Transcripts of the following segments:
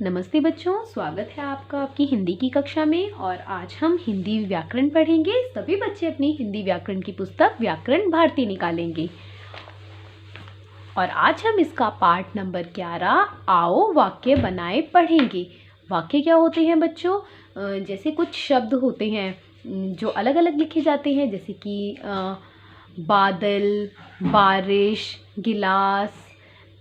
नमस्ते बच्चों, स्वागत है आपका आपकी हिंदी की कक्षा में। और आज हम हिंदी व्याकरण पढ़ेंगे। सभी बच्चे अपनी हिंदी व्याकरण की पुस्तक व्याकरण भारती निकालेंगे। और आज हम इसका पाठ नंबर 11 आओ वाक्य बनाए पढ़ेंगे। वाक्य क्या होते हैं बच्चों? जैसे कुछ शब्द होते हैं जो अलग अलग लिखे जाते हैं, जैसे कि बादल, बारिश, गिलास,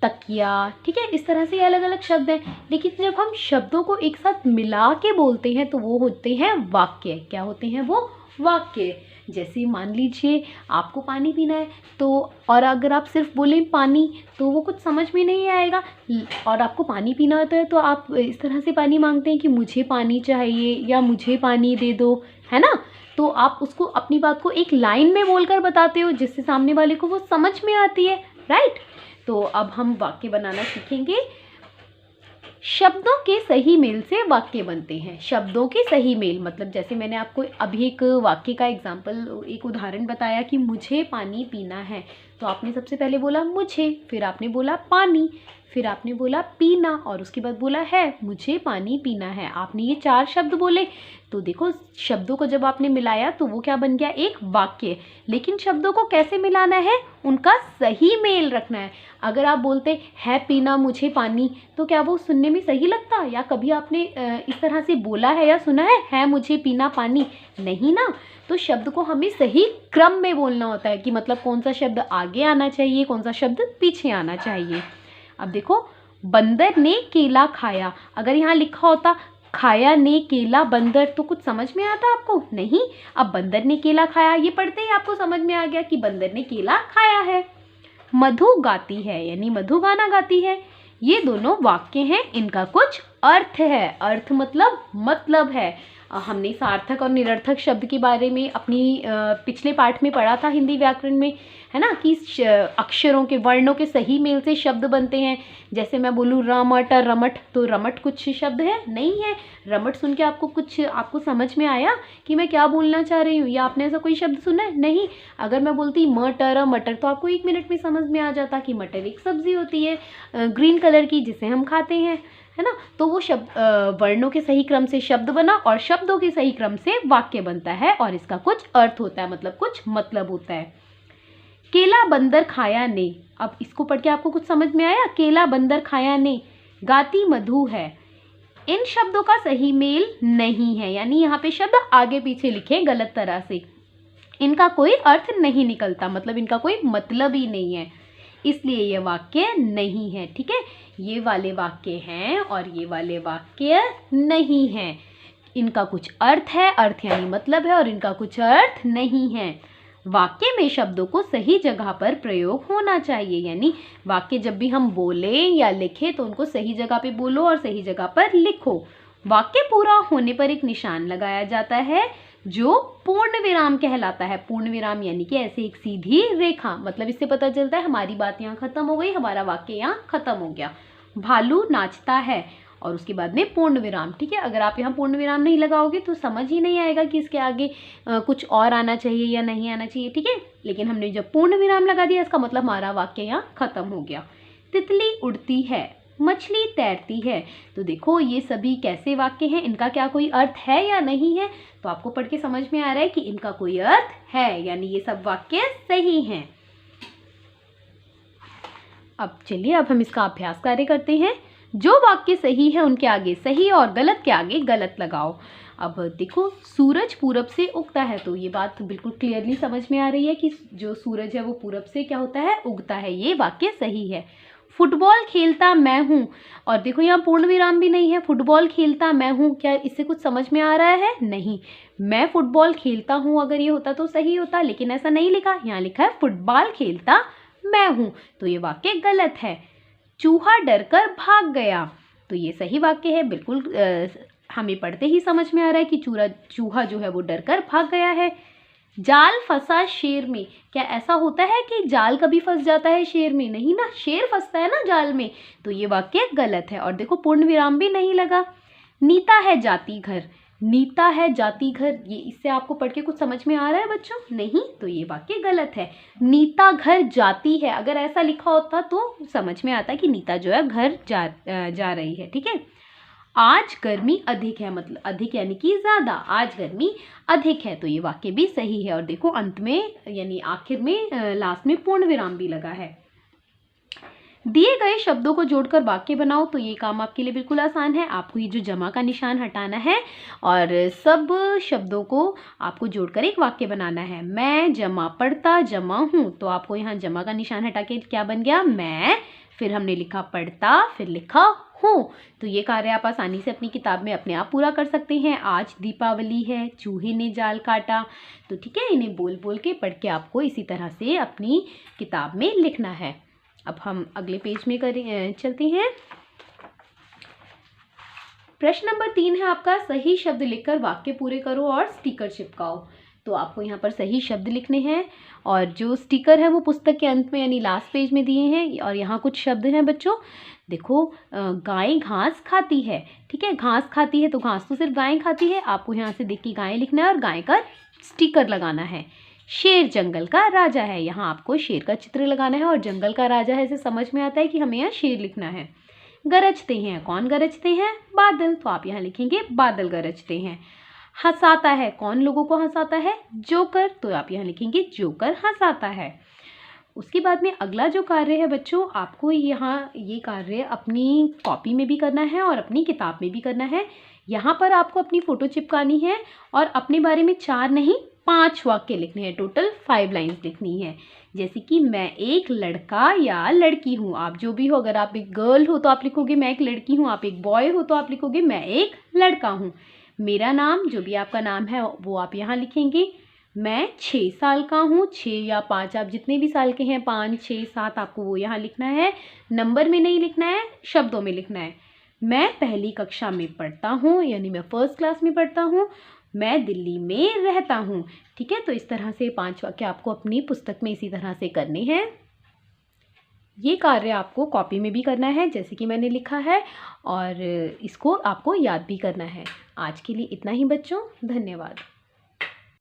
तकिया। ठीक है, इस तरह से अलग अलग शब्द हैं। लेकिन जब हम शब्दों को एक साथ मिला के बोलते हैं तो वो होते हैं वाक्य। क्या होते हैं वो? वाक्य। जैसे मान लीजिए आपको पानी पीना है, तो और अगर आप सिर्फ बोलें पानी तो वो कुछ समझ में नहीं आएगा। और आपको पानी पीना होता है तो आप इस तरह से पानी मांगते हैं कि मुझे पानी चाहिए या मुझे पानी दे दो, है ना। तो आप उसको अपनी बात को एक लाइन में बोलकर बताते हो जिससे सामने वाले को वो समझ में आती है, राइट। तो अब हम वाक्य बनाना सीखेंगे। शब्दों के सही मेल से वाक्य बनते हैं। शब्दों के सही मेल मतलब जैसे मैंने आपको अभी एक वाक्य का एग्जाम्पल, एक उदाहरण बताया कि मुझे पानी पीना है, तो आपने सबसे पहले बोला मुझे, फिर आपने बोला पानी, फिर आपने बोला पीना, और उसके बाद बोला है मुझे पानी पीना है। आपने ये 4 शब्द बोले। तो देखो, शब्दों को जब आपने मिलाया तो वो क्या बन गया? एक वाक्य। लेकिन शब्दों को कैसे मिलाना है? उनका सही मेल रखना है। अगर आप बोलते है पीना मुझे पानी, तो क्या वो सुनने में सही लगता? या कभी आपने इस तरह से बोला है या सुना है मुझे पीना पानी? नहीं ना। तो शब्द को हमें सही क्रम में बोलना होता है कि मतलब कौन सा शब्द आगे आना चाहिए, कौन सा शब्द पीछे आना चाहिए। अब देखो, बंदर ने केला खाया। अगर यहाँ लिखा होता खाया ने केला बंदर, तो कुछ समझ में आता आपको? नहीं। अब बंदर ने केला खाया, ये पढ़ते ही आपको समझ में आ गया कि बंदर ने केला खाया है। मधु गाती है, यानी मधु गाना गाती है। ये दोनों वाक्य हैं, इनका कुछ अर्थ है। अर्थ मतलब है। हमने सार्थक और निरर्थक शब्द के बारे में अपनी पिछले पाठ में पढ़ा था हिंदी व्याकरण में, है ना, कि अक्षरों के, वर्णों के सही मेल से शब्द बनते हैं। जैसे मैं बोलूँ रमट रमट, तो रमट कुछ शब्द है? नहीं है। रमट सुन के आपको समझ में आया कि मैं क्या बोलना चाह रही हूँ, या आपने ऐसा कोई शब्द सुना है? नहीं। अगर मैं बोलती मटर मटर, तो आपको 1 मिनट में समझ में आ जाता कि मटर एक सब्जी होती है ग्रीन कलर की, जिसे हम खाते हैं, है ना। तो वो शब्द वर्णों के सही क्रम से शब्द बना और शब्दों के सही क्रम से वाक्य बनता है, और इसका कुछ अर्थ होता है, मतलब कुछ मतलब होता है। केला बंदर खाया ने, अब इसको पढ़ के आपको कुछ समझ में आया? केला बंदर खाया ने। गाती मधु है। इन शब्दों का सही मेल नहीं है, यानी यहाँ पे शब्द आगे पीछे लिखे गलत तरह से। इनका कोई अर्थ नहीं निकलता, मतलब इनका कोई मतलब ही नहीं है, इसलिए ये वाक्य नहीं है। ठीक है, ये वाले वाक्य हैं और ये वाले वाक्य नहीं हैं। इनका कुछ अर्थ है, अर्थ यानी मतलब है, और इनका कुछ अर्थ नहीं है। वाक्य में शब्दों को सही जगह पर प्रयोग होना चाहिए, यानी वाक्य जब भी हम बोले या लिखें तो उनको सही जगह पे बोलो और सही जगह पर लिखो। वाक्य पूरा होने पर एक निशान लगाया जाता है जो पूर्ण विराम कहलाता है। पूर्ण विराम यानी कि ऐसे एक सीधी रेखा, मतलब इससे पता चलता है हमारी बात यहाँ खत्म हो गई, हमारा वाक्य यहाँ खत्म हो गया। भालू नाचता है, और उसके बाद में पूर्ण विराम। ठीक है, अगर आप यहाँ पूर्ण विराम नहीं लगाओगे तो समझ ही नहीं आएगा कि इसके आगे कुछ और आना चाहिए या नहीं आना चाहिए। ठीक है, लेकिन हमने जब पूर्ण विराम लगा दिया, इसका मतलब हमारा वाक्य यहाँ खत्म हो गया। तितली उड़ती है, मछली तैरती है। तो देखो, ये सभी कैसे वाक्य हैं? इनका क्या कोई अर्थ है या नहीं है? तो आपको पढ़ के समझ में आ रहा है कि इनका कोई अर्थ है, यानी ये सब वाक्य सही हैं। अब चलिए, अब हम इसका अभ्यास कार्य करते हैं। जो वाक्य सही है उनके आगे सही और गलत के आगे गलत लगाओ। अब देखो, सूरज पूरब से उगता है, तो ये बात बिल्कुल क्लियरली समझ में आ रही है कि जो सूरज है वो पूरब से क्या होता है? उगता है। ये वाक्य सही है। फुटबॉल खेलता मैं हूँ, और देखो यहाँ पूर्ण विराम भी नहीं है। फुटबॉल खेलता मैं हूँ, क्या इससे कुछ समझ में आ रहा है? नहीं। मैं फुटबॉल खेलता हूँ अगर ये होता तो सही होता, लेकिन ऐसा नहीं लिखा। यहाँ लिखा है फुटबॉल खेलता मैं हूँ, तो ये वाक्य गलत है। चूहा डरकर भाग गया, तो ये सही वाक्य है। बिल्कुल हमें पढ़ते ही समझ में आ रहा है कि चूहा जो है वो डरकर भाग गया है। जाल फंसा शेर में, क्या ऐसा होता है कि जाल कभी फंस जाता है शेर में? नहीं ना, शेर फंसता है ना जाल में, तो ये वाक्य गलत है। और देखो, पूर्ण विराम भी नहीं लगा। नीता है जाती घर, नीता है जाती घर, ये इससे आपको पढ़ के कुछ समझ में आ रहा है बच्चों? नहीं, तो ये वाक्य गलत है। नीता घर जाती है, अगर ऐसा लिखा होता तो समझ में आता कि नीता जो है घर जा रही है। ठीक है, आज गर्मी अधिक है, मतलब अधिक यानी कि ज़्यादा, आज गर्मी अधिक है, तो ये वाक्य भी सही है। और देखो अंत में यानी आखिर में लास्ट में पूर्ण विराम भी लगा है। दिए गए शब्दों को जोड़कर वाक्य बनाओ, तो ये काम आपके लिए बिल्कुल आसान है। आपको ये जो जमा का निशान हटाना है और सब शब्दों को आपको जोड़कर एक वाक्य बनाना है। मैं जमा पढ़ता जमा हूँ, तो आपको यहाँ जमा का निशान हटा के क्या बन गया, मैं, फिर हमने लिखा पढ़ता, फिर लिखा हूँ। तो ये कार्य आप आसानी से अपनी किताब में अपने आप पूरा कर सकते हैं। आज दीपावली है, चूहे ने जाल काटा, तो ठीक है, इन्हें बोल बोल के पढ़ के आपको इसी तरह से अपनी किताब में लिखना है। अब हम अगले पेज में चलते हैं। प्रश्न नंबर 3 है आपका, सही शब्द लिखकर वाक्य पूरे करो और स्टिकर चिपकाओ। तो आपको यहाँ पर सही शब्द लिखने हैं और जो स्टिकर है वो पुस्तक के अंत में यानी लास्ट पेज में दिए हैं। और यहाँ कुछ शब्द हैं बच्चों, देखो गाय घास खाती है, ठीक है, घास खाती है, तो घास तो सिर्फ गाय खाती है, आपको यहाँ से देख के गाय लिखना है और गाय का स्टिकर लगाना है। शेर जंगल का राजा है, यहाँ आपको शेर का चित्र लगाना है और जंगल का राजा है, इसे समझ में आता है कि हमें यहाँ शेर लिखना है। गरजते हैं, कौन गरजते हैं, बादल, तो आप यहाँ लिखेंगे बादल गरजते हैं। हंसाता है, कौन लोगों को हंसाता है, जोकर, तो आप यहाँ लिखेंगे जोकर हंसाता है। उसके बाद में अगला जो कार्य है बच्चों, आपको यहाँ ये कार्य अपनी कॉपी में भी करना है और अपनी किताब में भी करना है। यहाँ पर आपको अपनी फ़ोटो चिपकानी है और अपने बारे में 4 नहीं 5 वाक्य लिखने हैं, टोटल 5 लाइन्स लिखनी है। जैसे कि मैं एक लड़का या लड़की हूँ, आप जो भी हो, अगर आप एक गर्ल हो तो आप लिखोगे मैं एक लड़की हूँ, आप एक बॉय हो तो आप लिखोगे मैं एक लड़का हूँ। मेरा नाम, जो भी आपका नाम है वो आप यहाँ लिखेंगे। मैं 6 साल का हूँ, 6 या 5, आप जितने भी साल के हैं, 5, 6, 7 आपको वो यहाँ लिखना है, नंबर में नहीं लिखना है, शब्दों में लिखना है। मैं पहली कक्षा में पढ़ता हूँ, यानी मैं फर्स्ट क्लास में पढ़ता हूँ। मैं दिल्ली में रहता हूँ, ठीक है। तो इस तरह से 5 वाक्य आपको अपनी पुस्तक में इसी तरह से करने हैं। ये कार्य आपको कॉपी में भी करना है जैसे कि मैंने लिखा है, और इसको आपको याद भी करना है। आज के लिए इतना ही बच्चों, धन्यवाद।